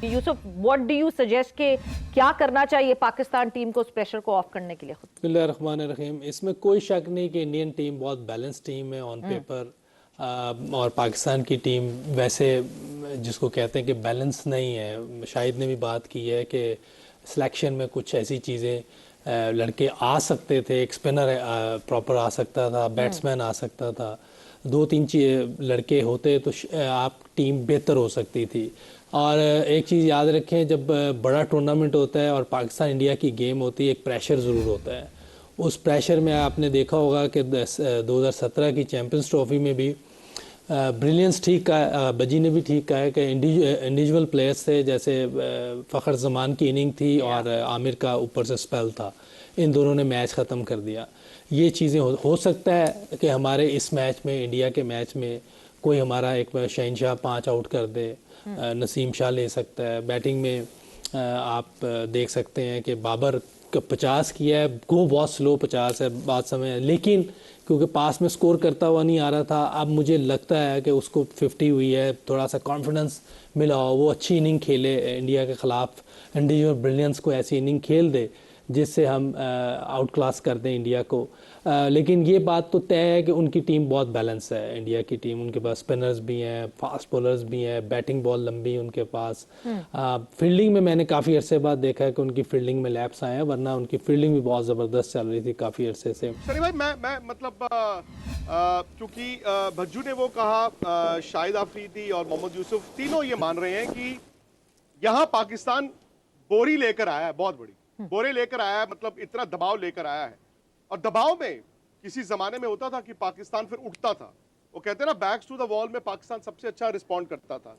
Yusuf, what do you suggest कि क्या करना चाहिए पाकिस्तान टीम को उस प्रेशर को ऑफ करने के लिए? बिस्मिल्लाहिर्रहमानिर्रहीम। इसमें कोई शक नहीं कि इंडियन टीम बहुत बैलेंस टीम है ऑन पेपर, और पाकिस्तान की टीम वैसे जिसको कहते हैं कि बैलेंस नहीं है। शाहिद ने भी बात की है कि सिलेक्शन में कुछ ऐसी चीज़ें लड़के आ सकते थे, एक स्पिनर प्रॉपर आ सकता था, बैट्समैन आ सकता था, दो तीन लड़के होते तो आप टीम बेहतर हो सकती थी। और एक चीज़ याद रखें, जब बड़ा टूर्नामेंट होता है और पाकिस्तान इंडिया की गेम होती है, एक प्रेशर ज़रूर होता है। उस प्रेशर में आपने देखा होगा कि 2017 की चैम्पियंस ट्रॉफी में भी ब्रिलियंस ठीक कहा, बजी ने भी ठीक कहा है कि इंडिविजुअल प्लेयर्स थे, जैसे फ़खर जमान की इनिंग थी और आमिर का ऊपर से स्पेल था, इन दोनों ने मैच ख़त्म कर दिया। ये चीज़ें हो सकता है कि हमारे इस मैच में, इंडिया के मैच में, कोई हमारा एक शहनशाह 5 आउट कर दे, नसीम शाह ले सकता है। बैटिंग में आप देख सकते हैं कि बाबर 50 किया है, गो बहुत स्लो 50 है बात समय, लेकिन क्योंकि पास में स्कोर करता हुआ नहीं आ रहा था, अब मुझे लगता है कि उसको 50 हुई है, थोड़ा सा कॉन्फिडेंस मिला हो, वो अच्छी इनिंग खेले इंडिया के ख़िलाफ़, इंडिविजुअल ब्रिलियंस को ऐसी इनिंग खेल दे जिससे हम आउट क्लास कर दें इंडिया को। लेकिन ये बात तो तय है कि उनकी टीम बहुत बैलेंस है, इंडिया की टीम। उनके पास स्पिनर्स भी हैं, फास्ट बॉलर्स भी हैं, बैटिंग बॉल लंबी उनके पास। फील्डिंग में मैंने काफ़ी अरसे बाद देखा है कि उनकी फील्डिंग में लैप्स आए हैं, वरना उनकी फील्डिंग भी बहुत ज़बरदस्त चल रही थी काफ़ी अरसे से। सनी भाई, मैं मतलब क्योंकि भज्जू ने वो कहा, शाहिद आफरीदी और मोहम्मद यूसुफ तीनों ये मान रहे हैं कि यहाँ पाकिस्तान बोरी लेकर आया है, बहुत बड़ी बोरे लेकर आया है, मतलब इतना दबाव लेकर आया है। और दबाव में किसी जमाने में होता था कि पाकिस्तान फिर उठता था, वो कहते हैं ना, बैक्स टू द वॉल में पाकिस्तान सबसे अच्छा रिस्पॉन्ड करता था।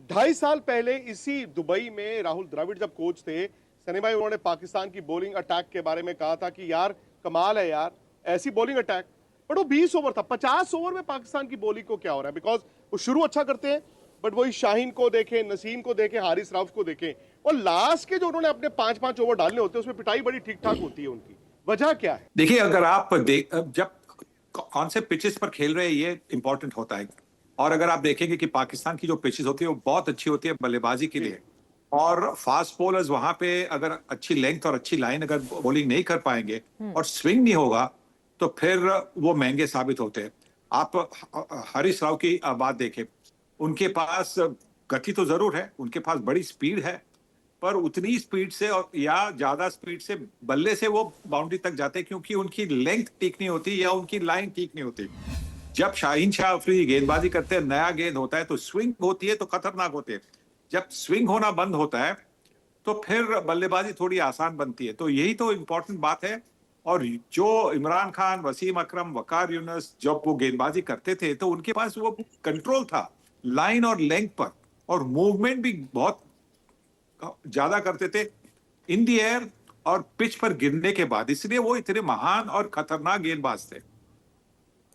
2.5 साल पहले इसी दुबई में राहुल द्रविड़ जब कोच थे सनी भाई, उन्होंने पाकिस्तान की बॉलिंग अटैक के बारे में कहा था कि यार कमाल है यार, ऐसी बॉलिंग अटैक। बट वो 20 ओवर था, 50 ओवर में पाकिस्तान की बॉलिंग को क्या हो रहा है? बिकॉज वो शुरू अच्छा करते हैं, बट वही शाहीन को देखें, नसीम को देखें, हारिस राउफ को देखें, और लास्ट के जो उन्होंने अपने 5-5 ओवर डालने होते हैं उसमें पिटाई बड़ी ठीक ठाक होती है उनकी। वजह क्या है? देखिए, अगर आप जब कौन से पिचेस पर खेल रहे हैं ये इंपॉर्टेंट होता है। और अगर आप देखेंगे कि पाकिस्तान की जो पिचेस होती है वो बहुत अच्छी होती है बल्लेबाजी के लिए, और फास्ट बॉलर्स वहां पे अगर अच्छी लेंथ और अच्छी लाइन अगर बॉलिंग नहीं कर पाएंगे और स्विंग नहीं होगा तो फिर वो महंगे साबित होते हैं। आप हारिस राव की बात देखें, उनके पास गति तो जरूर है, उनके पास बड़ी स्पीड है, पर उतनी स्पीड से और या ज्यादा स्पीड से बल्ले से वो बाउंड्री तक जाते हैं क्योंकि उनकी लेंथ ठीक नहीं होती या उनकी लाइन ठीक नहीं होती। जब शाहीन शाह अफरीदी गेंदबाजी करते हैं, नया गेंद होता है तो स्विंग होती है तो खतरनाक होती है। जब स्विंग होना बंद होता है तो फिर बल्लेबाजी थोड़ी आसान बनती है। तो यही तो इम्पोर्टेंट बात है। और जो इमरान खान, वसीम अकरम, वकार यूनुस जब वो गेंदबाजी करते थे तो उनके पास वो कंट्रोल था लाइन और लेंथ पर, और मूवमेंट भी बहुत ज्यादा करते थे इन दी एयर और पिच पर गिरने के बाद, इसलिए वो इतने महान और खतरनाक गेंदबाज थे।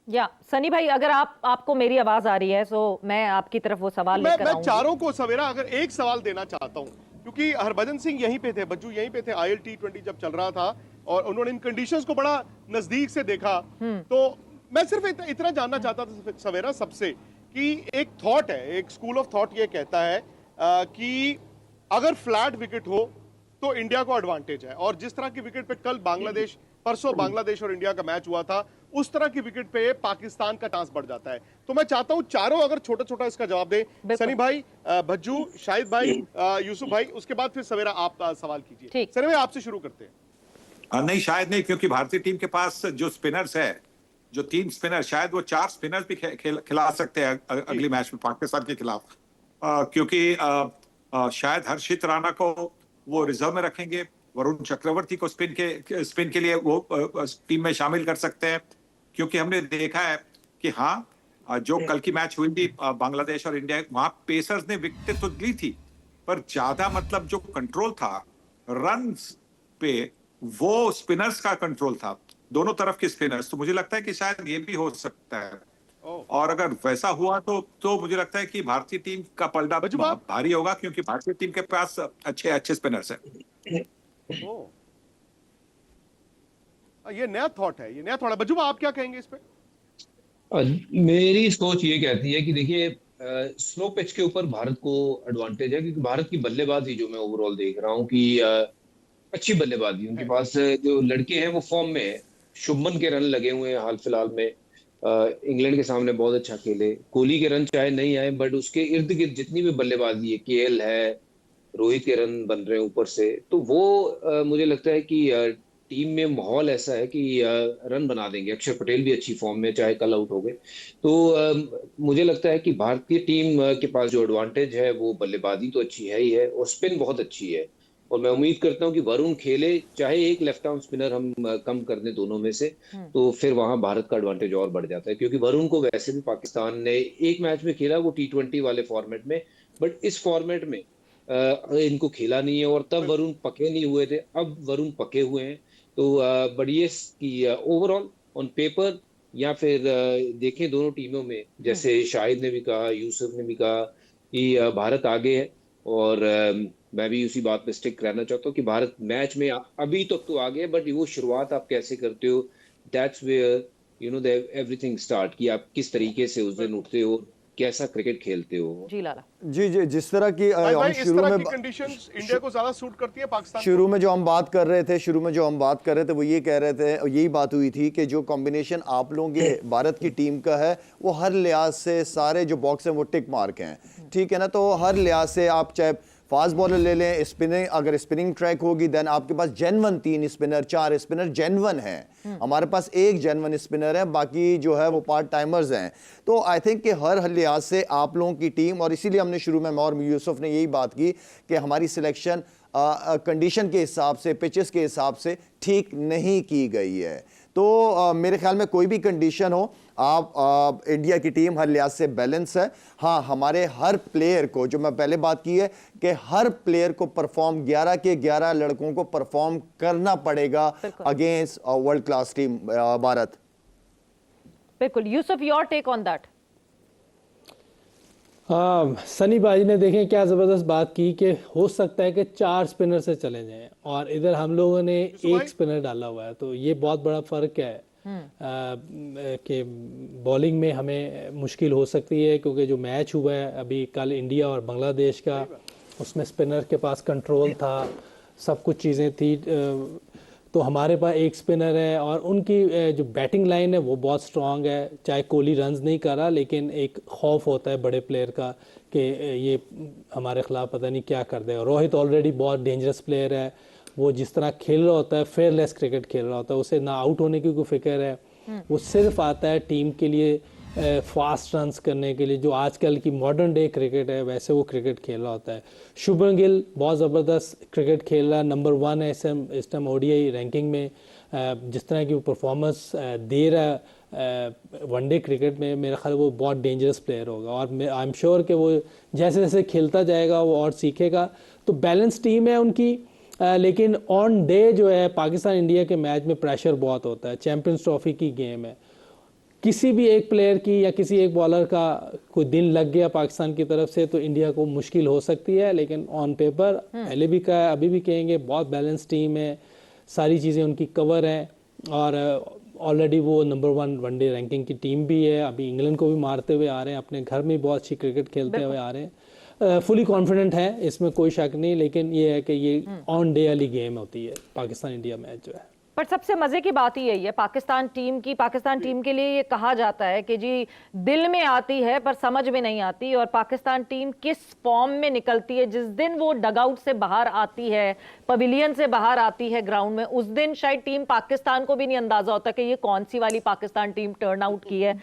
या सनी भाई, अगर आपको मेरी आवाज आ रही है तो मैं आपकी तरफ वो सवाल लेकर आऊंगी। मैं चारों को सवेरा अगर एक सवाल देना चाहता हूं, क्योंकि हरभजन सिंह यहीं पे थे, बच्चू यहीं पे थे, ILT20 जब चल रहा था और उन्होंने इन कंडीशंस को बड़ा नजदीक से देखा। तो मैं सिर्फ इतना जानना चाहता था सवेरा सबसे कि एक थॉट है, एक स्कूल ऑफ थॉट ये कहता है कि अगर फ्लैट विकेट हो तो इंडिया को एडवांटेज है, और जिस तरह की विकेट पे कल बांग्लादेश, परसों बांग्लादेश और इंडिया का मैच हुआ था, उस तरह की विकेट पे पाकिस्तान का चांस बढ़ जाता है। तो मैं चाहता हूं चारों अगर छोटा छोटा इसका जवाब दें, सनी भाई, भज्जू, शाहिद भाई, यूसुफ भाई, उसके बाद फिर सवेरा आप सवाल कीजिए। सनी भाई, आपसे शुरू करते हैं। नहीं, शायद नहीं, क्योंकि भारतीय टीम के पास जो स्पिनर्स है, जो 3 स्पिनर, शायद वो 4 स्पिनर्स भी खिला सकते हैं अगली मैच में पाकिस्तान के खिलाफ, क्योंकि शायद हर्षित राणा को वो रिजर्व में रखेंगे, वरुण चक्रवर्ती को स्पिन के लिए वो टीम में शामिल कर सकते हैं, क्योंकि हमने देखा है कि हाँ, जो कल की मैच हुई थी बांग्लादेश और इंडिया, वहां पेसर्स ने विकेट तो ली थी, पर ज्यादा मतलब जो कंट्रोल था रन पे वो स्पिनर्स का कंट्रोल था, दोनों तरफ के स्पिनर्स। तो मुझे लगता है कि शायद ये भी हो सकता है, और अगर वैसा हुआ तो मुझे लगता है कि भारतीय टीम का पलड़ा भारी होगा, क्योंकि भारतीय टीम के पास अच्छे स्पिनर्स हैं। ये नया थॉट है, बज्जू आप क्या कहेंगे इस पे? मेरी सोच ये कहती है कि देखिए, स्लो पिच के ऊपर भारत को एडवांटेज है, क्योंकि भारत की बल्लेबाजी जो मैं ओवरऑल देख रहा हूँ कि अच्छी बल्लेबाजी उनके पास, जो लड़के हैं वो फॉर्म में है। शुभमन के रन लगे हुए हैं हाल फिलहाल में, इंग्लैंड के सामने बहुत अच्छा खेले। कोहली के रन चाहे नहीं आए, बट उसके इर्द गिर्द जितनी भी बल्लेबाजी है, केएल है, रोहित के रन बन रहे हैं ऊपर से, तो वो मुझे लगता है कि टीम में माहौल ऐसा है कि रन बना देंगे। अक्षर पटेल भी अच्छी फॉर्म में, चाहे कल आउट हो गए। तो मुझे लगता है कि भारतीय टीम के पास जो एडवांटेज है वो बल्लेबाजी तो अच्छी है ही है, और स्पिन बहुत अच्छी है। और मैं उम्मीद करता हूं कि वरुण खेले, चाहे एक लेफ्ट आर्म स्पिनर हम कम कर दें दोनों में से, तो फिर वहां भारत का एडवांटेज और बढ़ जाता है। क्योंकि वरुण को वैसे भी पाकिस्तान ने एक मैच में खेला, वो T20 वाले फॉर्मेट में, बट इस फॉर्मेट में इनको खेला नहीं है, और तब वरुण पके नहीं हुए थे, अब वरुण पके हुए हैं। तो बट ये कि ओवरऑल ऑन पेपर या फिर देखें दोनों टीमों में, जैसे शाहिद ने भी कहा, यूसुफ ने भी कहा कि भारत आगे है, और मैं भी उसी बात पे स्टिक रहना चाहता हूँ कि भारत मैच में अभी तक तो आगे है, बट वो शुरुआत आप कैसे करते हो, that's where you know everything start, कि आप किस तरीके से उस दिन उठते हो, कैसा क्रिकेट खेलते हो। जी लाला। जी जी, जिस तरह की भाई हम इस शुरू तरह में की कंडीशंस इंडिया को ज्यादा सूट करती है पाकिस्तान शुरू में जो हम बात कर रहे थे वो ये कह रहे थे, और यही बात हुई थी कि जो कॉम्बिनेशन आप लोगों के भारत की टीम का है वो हर लिहाज से सारे जो बॉक्स हैं वो टिक मार्क हैं, ठीक है ना। तो हर लिहाज से आप चाहे फास्ट बॉलर ले लें, स्पिनिंग, अगर स्पिनिंग ट्रैक होगी देन आपके पास जेन्युइन 3 स्पिनर 4 स्पिनर जेन्युइन हैं। हमारे पास एक जेन्युइन स्पिनर है, बाकी जो है वो पार्ट टाइमर्स हैं। तो आई थिंक कि हर लिहाज से आप लोगों की टीम, और इसीलिए हमने शुरू में, मैं और यूसुफ ने यही बात की कि हमारी सिलेक्शन कंडीशन के हिसाब से, पिचेस के हिसाब से ठीक नहीं की गई है। तो मेरे ख्याल में कोई भी कंडीशन हो, आप इंडिया की टीम हर लिहाज से बैलेंस है। हाँ, हमारे हर प्लेयर को, जो मैं पहले बात की है कि हर प्लेयर को परफॉर्म, 11 के 11 लड़कों को परफॉर्म करना पड़ेगा against world class team Bharat. बिल्कुल। Yusuf, your take on that. Sunny भाई ने देखें क्या ज़बरदस्त बात की कि हो सकता है कि 4 स्पिनर से चले जाएं, और इधर हम लोगों ने एक स्पिनर डाला हुआ है, तो ये बहुत बड़ा फ़र्क है कि बॉलिंग में हमें मुश्किल हो सकती है। क्योंकि जो मैच हुआ है अभी कल इंडिया और बांग्लादेश का, उसमें स्पिनर के पास कंट्रोल था, सब कुछ चीज़ें थी, तो हमारे पास एक स्पिनर है, और उनकी जो बैटिंग लाइन है वो बहुत स्ट्रांग है। चाहे कोहली रन्स नहीं कर रहा, लेकिन एक खौफ होता है बड़े प्लेयर का कि ये हमारे खिलाफ पता नहीं क्या कर देगा। रोहित ऑलरेडी बहुत डेंजरस प्लेयर है, वो जिस तरह खेल रहा होता है, फेयरलेस क्रिकेट खेल रहा होता है, उसे ना आउट होने की कोई फिक्र है, वो सिर्फ आता है टीम के लिए फास्ट रन्स करने के लिए। जो आजकल की मॉडर्न डे क्रिकेट है वैसे वो क्रिकेट खेल रहा होता है। शुभमन गिल बहुत ज़बरदस्त क्रिकेट खेल रहा है, नंबर 1 है इस टाइम ODI रैंकिंग में। जिस तरह की वो परफॉर्मेंस दे रहा है वनडे क्रिकेट में, मेरा ख्याल वो बहुत डेंजरस प्लेयर होगा, और आई एम श्योर कि वो जैसे जैसे खेलता जाएगा वो और सीखेगा। तो बैलेंस टीम है उनकी, लेकिन ऑन डे जो है पाकिस्तान इंडिया के मैच में प्रेशर बहुत होता है। चैंपियंस ट्रॉफी की गेम है, किसी भी एक प्लेयर की या किसी एक बॉलर का कोई दिन लग गया पाकिस्तान की तरफ से तो इंडिया को मुश्किल हो सकती है। लेकिन ऑन पेपर पहले भी कहा, अभी भी कहेंगे, बहुत बैलेंस टीम है, सारी चीज़ें उनकी कवर हैं, और ऑलरेडी वो नंबर 1 वनडे रैंकिंग की टीम भी है। अभी इंग्लैंड को भी मारते हुए आ रहे हैं, अपने घर में बहुत अच्छी क्रिकेट खेलते हुए आ रहे हैं। फुली कॉन्फिडेंट है, इसमें कोई शक नहीं। लेकिन ये है कि ये ऑन डे वाली गेम होती है पाकिस्तान इंडिया मैच जो है। पर सबसे मजे की बात ही यही है पाकिस्तान टीम के लिए ये कहा जाता है कि जी दिल में आती है पर समझ में नहीं आती, और पाकिस्तान टीम किस फॉर्म में निकलती है जिस दिन वो डगआउट से बाहर आती है, पवेलियन से बाहर आती है ग्राउंड में, उस दिन शायद टीम पाकिस्तान को भी नहीं अंदाजा होता कि ये कौन सी वाली पाकिस्तान टीम टर्न आउट की है।